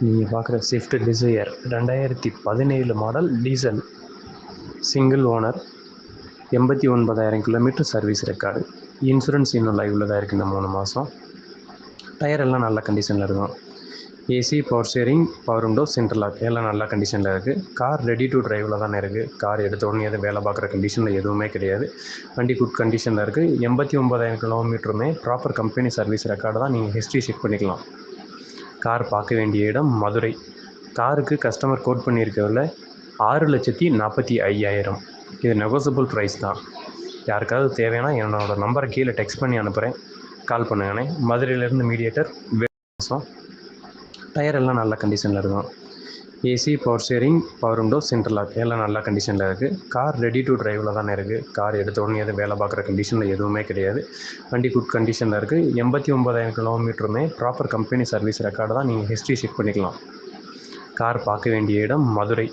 நீங்கள் பார்க்குற Swift desire 2017 model diesel, single owner, 89,000 kilometre service record. Insurance இன்னும் லைவில் தான் இருக்குது. இந்த 3 மாதம். டயர் எல்லாம் நல்ல கண்டிஷனில் இருக்கும். AC, power steering, power window, central lock எல்லாம் நல்ல கண்டிஷனில் இருக்குது. கார் ரெடி டு டிரைவில் தானே இருக்குது. கார் எடுத்த உடனே எதுவும் வேலை பார்க்குற கண்டிஷனில் எதுவுமே கிடையாது. வண்டி குட் கண்டிஷனில் இருக்குது. 89,000 கிலோமீட்டருமே ப்ராப்பர் கம்பெனி சர்வீஸ் ரெக்கார்டு தான். நீங்கள் ஹிஸ்ட்ரி செக் பண்ணிக்கலாம். கார் பார்க்க வேண்டிய இடம் மதுரை. காருக்கு கஸ்டமர் கோட் பண்ணியிருக்கிறதுல 6,45,000. இது நெகோசியபிள் ப்ரைஸ் தான். யாருக்காவது தேவைன்னா என்னோடய நம்பரை கீழே டெக்ஸ்ட் பண்ணி அனுப்புகிறேன், கால் பண்ணுங்கண்ணே. மதுரையிலேருந்து மீடியேட்டர். டயர் எல்லாம் நல்ல கண்டிஷனில் இருக்கும். AC, power steering, power window, central lock எல்லாம் நல்ல கண்டிஷனில் இருக்குது. கார் ரெடி டு டிரைவில் தானே இருக்குது. கார் எடுத்த உடனே எதுவும் வேலை பார்க்குற கண்டிஷனில் எதுவுமே கிடையாது. வண்டி குட் கண்டிஷனில் இருக்குது. 89,000 கிலோமீட்டருமே ப்ராப்பர் கம்பெனி சர்வீஸ் ரெக்கார்டு தான். நீங்கள் ஹிஸ்ட்ரி செக் பண்ணிக்கலாம். கார் பார்க்க வேண்டிய இடம் மதுரை.